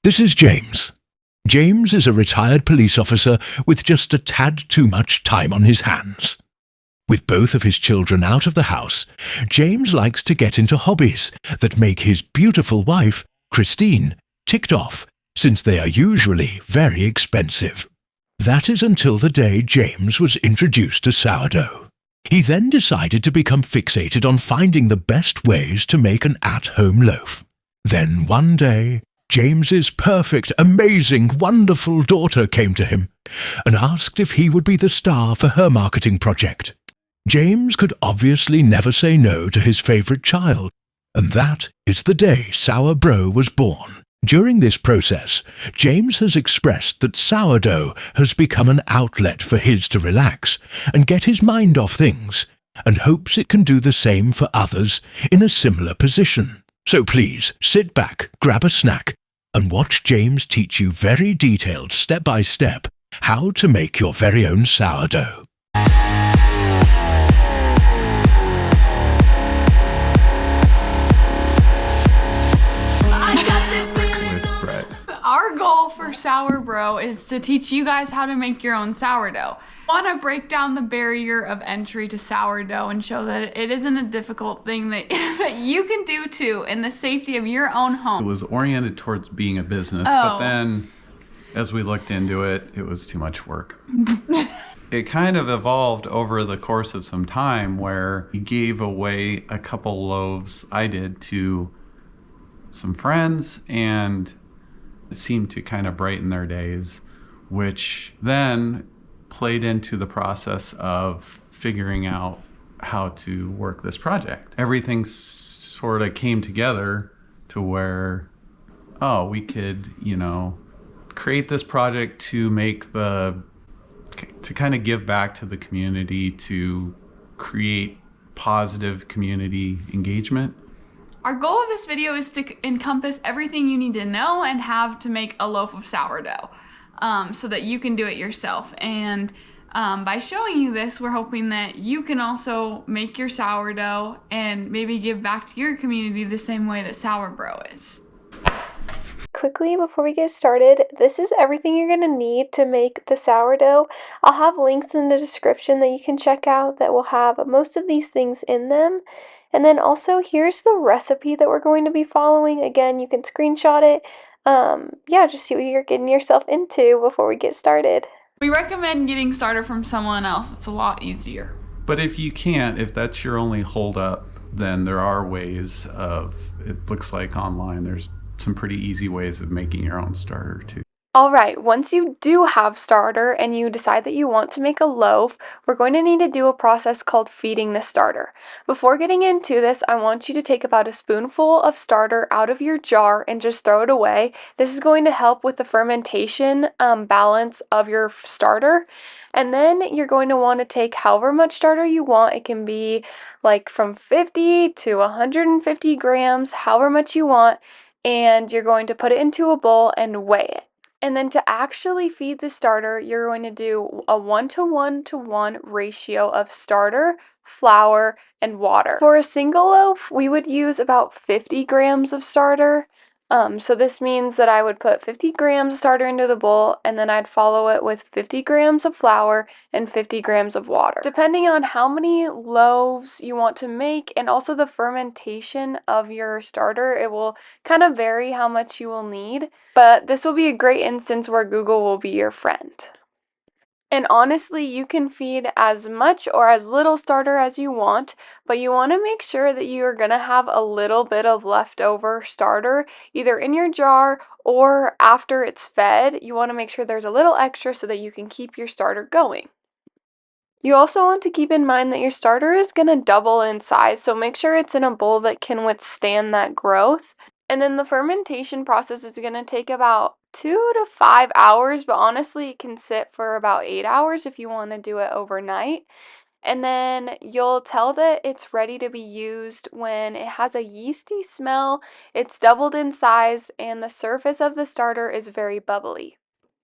This is James. James is a retired police officer with just a tad too much time on his hands. With both of his children out of the house, James likes to get into hobbies that make his beautiful wife, Christine, ticked off, since they are usually very expensive. That is until the day James was introduced to sourdough. He then decided to become fixated on finding the best ways to make an at-home loaf. Then one day, James's perfect, amazing, wonderful daughter came to him and asked if he would be the star for her marketing project. James could obviously never say no to his favorite child, and that is the day Sourdough was born. During this process, James has expressed that sourdough has become an outlet for his to relax and get his mind off things, and hopes it can do the same for others in a similar position. So please, sit back, grab a snack, and watch James teach you very detailed step-by-step how to make your very own sourdough. Our goal for Sourdough is to teach you guys how to make your own sourdough. I want to break down the barrier of entry to sourdough and show that it isn't a difficult thing that, that you can do too in the safety of your own home. It was oriented towards being a business, but then as we looked into it, it was too much work. It kind of evolved over the course of some time where we gave away a couple loaves I did to some friends, and it seemed to kind of brighten their days, which then played into the process of figuring out how to work this project. Everything sort of came together to where, we could, create this project to kind of give back to the community, to create positive community engagement. Our goal of this video is to encompass everything you need to know and have to make a loaf of sourdough so that you can do it yourself. And by showing you this, we're hoping that you can also make your sourdough and maybe give back to your community the same way that sourdough is. Quickly, before we get started, this is everything you're going to need to make the sourdough. I'll have links in the description that you can check out that will have most of these things in them. And then also, here's the recipe that we're going to be following. Again, you can screenshot it. Just see what you're getting yourself into before we get started. We recommend getting started from someone else. It's a lot easier. But if you can't, if that's your only holdup, then there are ways of, it looks like online, there's some pretty easy ways of making your own starter too. Alright, once you do have starter and you decide that you want to make a loaf, we're going to need to do a process called feeding the starter. Before getting into this, I want you to take about a spoonful of starter out of your jar and just throw it away. This is going to help with the fermentation balance of your starter. And then you're going to want to take however much starter you want. It can be like from 50 to 150 grams, however much you want. And you're going to put it into a bowl and weigh it. And then to actually feed the starter, you're going to do a 1:1:1 ratio of starter, flour, and water. For a single loaf, we would use about 50 grams of starter. So this means that I would put 50 grams of starter into the bowl, and then I'd follow it with 50 grams of flour and 50 grams of water. Depending on how many loaves you want to make and also the fermentation of your starter, it will kind of vary how much you will need. But this will be a great instance where Google will be your friend. And honestly, you can feed as much or as little starter as you want, but you want to make sure that you are going to have a little bit of leftover starter, either in your jar or after it's fed. You want to make sure there's a little extra so that you can keep your starter going. You also want to keep in mind that your starter is going to double in size, so make sure it's in a bowl that can withstand that growth. And then the fermentation process is going to take about 2 to 5 hours, but honestly it can sit for about 8 hours if you want to do it overnight. And then you'll tell that it's ready to be used when it has a yeasty smell, it's doubled in size, and the surface of the starter is very bubbly.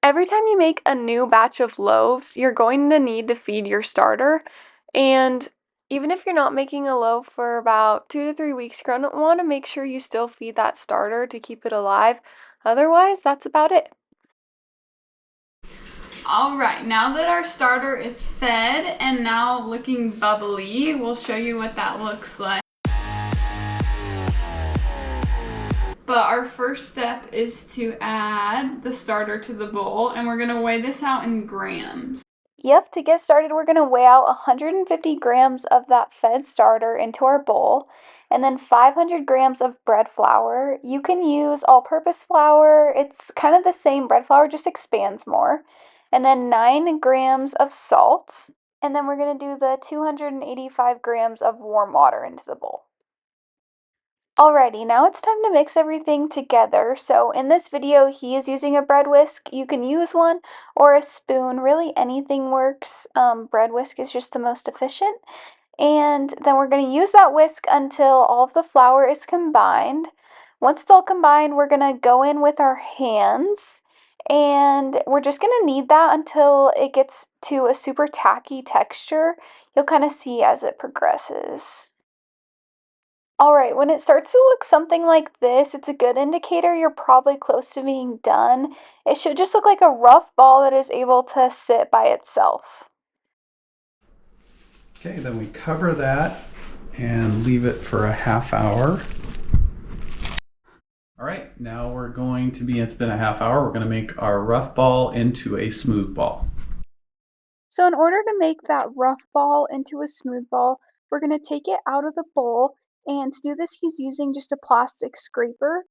Every time you make a new batch of loaves, you're going to need to feed your starter, and even if you're not making a loaf for about 2 to 3 weeks, you're going to want to make sure you still feed that starter to keep it alive. Otherwise, that's about it. All right, now that our starter is fed and now looking bubbly, we'll show you what that looks like. But our first step is to add the starter to the bowl, and we're gonna weigh this out in grams. Yep, to get started, we're going to weigh out 150 grams of that fed starter into our bowl, and then 500 grams of bread flour. You can use all-purpose flour. It's kind of the same. Bread flour just expands more. And then 9 grams of salt. And then we're going to do the 285 grams of warm water into the bowl. Alrighty, now it's time to mix everything together. So in this video, he is using a bread whisk. You can use one or a spoon. Really, anything works. Bread whisk is just the most efficient. And then we're going to use that whisk until all of the flour is combined. Once it's all combined, we're going to go in with our hands. And we're just going to knead that until it gets to a super tacky texture. You'll kind of see as it progresses. Alright, when it starts to look something like this, it's a good indicator you're probably close to being done. It should just look like a rough ball that is able to sit by itself. Okay, then we cover that and leave it for a half hour. All right, now we're going to be, it's been a half hour, we're going to make our rough ball into a smooth ball. So in order to make that rough ball into a smooth ball, we're going to take it out of the bowl, and to do this he's using just a plastic scraper.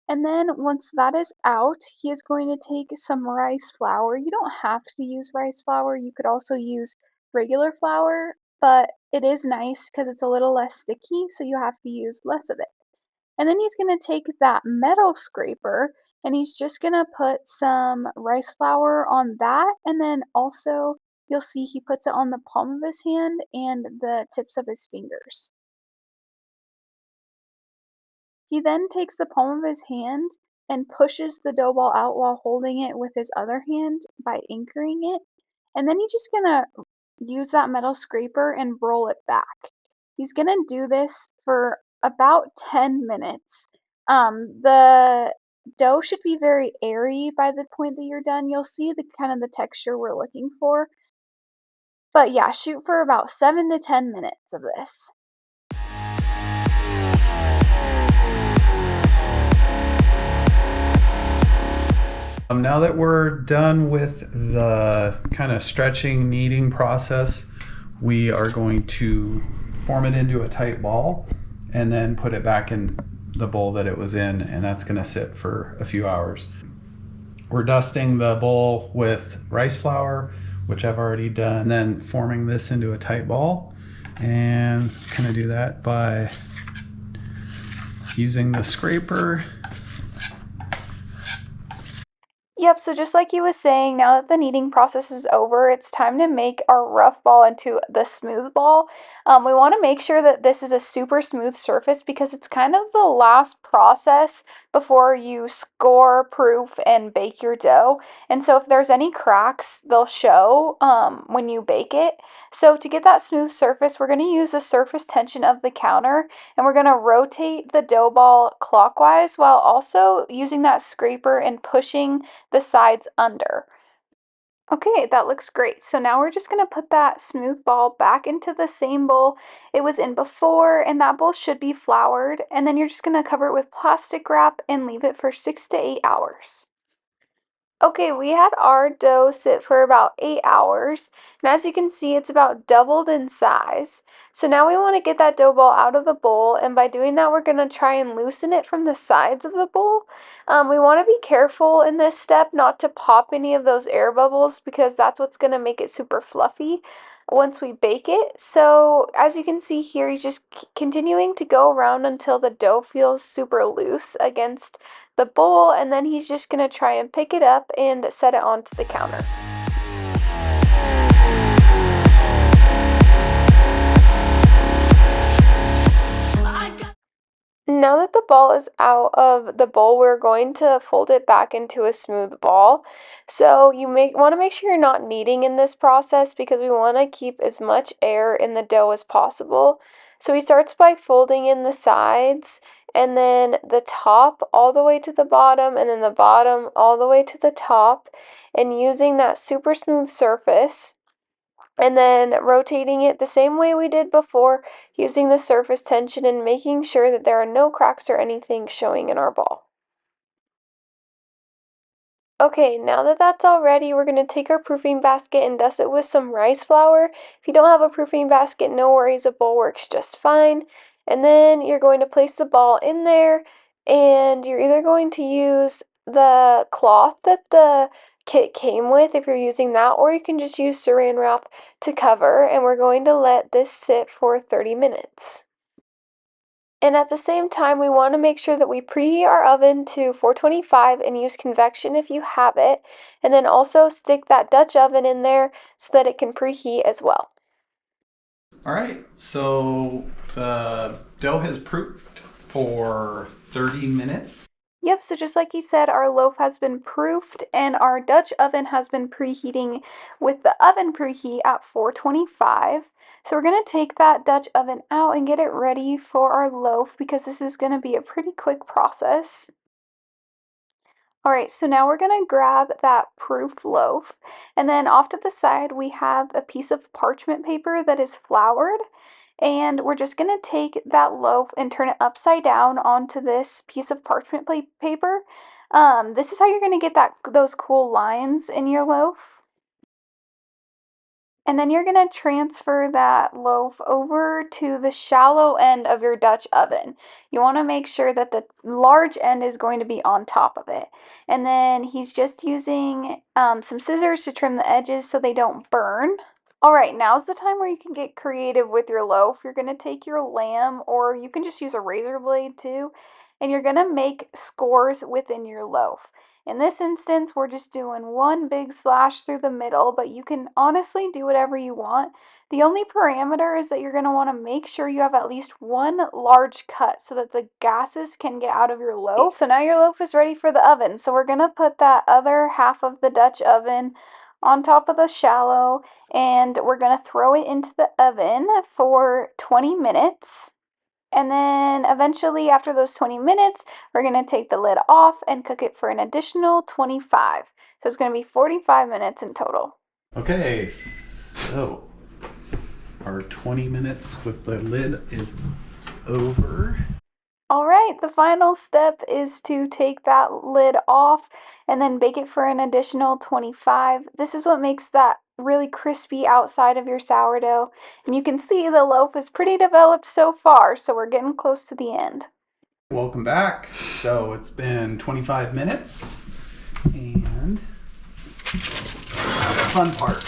And then once that is out, he is going to take some rice flour. You don't have to use rice flour, you could also use regular flour, but it is nice because it's a little less sticky, so you have to use less of it. And then he's going to take that metal scraper and he's just going to put some rice flour on that, and then also you'll see he puts it on the palm of his hand and the tips of his fingers. He then takes the palm of his hand and pushes the dough ball out while holding it with his other hand by anchoring it. And then he's just gonna use that metal scraper and roll it back. He's gonna do this for about 10 minutes. The dough should be very airy by the point that you're done. You'll see the kind of the texture we're looking for. But yeah, shoot for about 7 to 10 minutes of this. Now that we're done with the kind of stretching, kneading process, we are going to form it into a tight ball and then put it back in the bowl that it was in, and that's going to sit for a few hours. We're dusting the bowl with rice flour, which I've already done, and then forming this into a tight ball, and kind of do that by using the scraper. Yep, so just like he was saying, now that the kneading process is over, it's time to make our rough ball into the smooth ball. We want to make sure that this is a super smooth surface because it's kind of the last process before you score, proof, and bake your dough. And so if there's any cracks, they'll show when you bake it. So to get that smooth surface, we're going to use the surface tension of the counter, and we're going to rotate the dough ball clockwise while also using that scraper and pushing the sides under. Okay, that looks great. So now we're just going to put that smooth ball back into the same bowl it was in before, and that bowl should be floured. And then you're just going to cover it with plastic wrap and leave it for 6 to 8 hours. Okay, we had our dough sit for about 8 hours, and as you can see, it's about doubled in size. So now we want to get that dough ball out of the bowl, and by doing that, we're going to try and loosen it from the sides of the bowl. We want to be careful in this step not to pop any of those air bubbles because that's what's going to make it super fluffy once we bake it. So as you can see here, he's just continuing to go around until the dough feels super loose against the bowl, and then he's just going to try and pick it up and set it onto the counter. Now that the ball is out of the bowl, we're going to fold it back into a smooth ball. So you want to make sure you're not kneading in this process because we want to keep as much air in the dough as possible. So he starts by folding in the sides, and then the top all the way to the bottom, and then the bottom all the way to the top, and using that super smooth surface, and then rotating it the same way we did before, using the surface tension and making sure that there are no cracks or anything showing in our ball. Okay, now that that's all ready, we're going to take our proofing basket and dust it with some rice flour. If you don't have a proofing basket, no worries, a bowl works just fine. And then you're going to place the ball in there, and you're either going to use the cloth that the kit came with if you're using that, or you can just use saran wrap to cover, and we're going to let this sit for 30 minutes. And at the same time, we want to make sure that we preheat our oven to 425 and use convection if you have it. And then also stick that Dutch oven in there so that it can preheat as well. All right, so the dough has proofed for 30 minutes. Yep, so just like he said, our loaf has been proofed and our Dutch oven has been preheating with the oven preheat at 425. So we're going to take that Dutch oven out and get it ready for our loaf because this is going to be a pretty quick process. Alright, so now we're going to grab that proof loaf, and then off to the side we have a piece of parchment paper that is floured, and we're just going to take that loaf and turn it upside down onto this piece of parchment paper. This is how you're going to get those cool lines in your loaf. And then you're going to transfer that loaf over to the shallow end of your Dutch oven. You want to make sure that the large end is going to be on top of it. And then he's just using some scissors to trim the edges so they don't burn. Alright, now's the time where you can get creative with your loaf. You're going to take your lamb, or you can just use a razor blade too, and you're going to make scores within your loaf. In this instance, we're just doing one big slash through the middle, but you can honestly do whatever you want. The only parameter is that you're going to want to make sure you have at least one large cut so that the gases can get out of your loaf. So now your loaf is ready for the oven. So we're going to put that other half of the Dutch oven on top of the shallow, and we're going to throw it into the oven for 20 minutes. And then eventually after those 20 minutes, we're going to take the lid off and cook it for an additional 25. So it's going to be 45 minutes in total. Okay, so our 20 minutes with the lid is over. Alright, the final step is to take that lid off and then bake it for an additional 25. This is what makes that really crispy outside of your sourdough. And you can see the loaf is pretty developed so far, so we're getting close to the end. Welcome back. So it's been 25 minutes, and the fun part.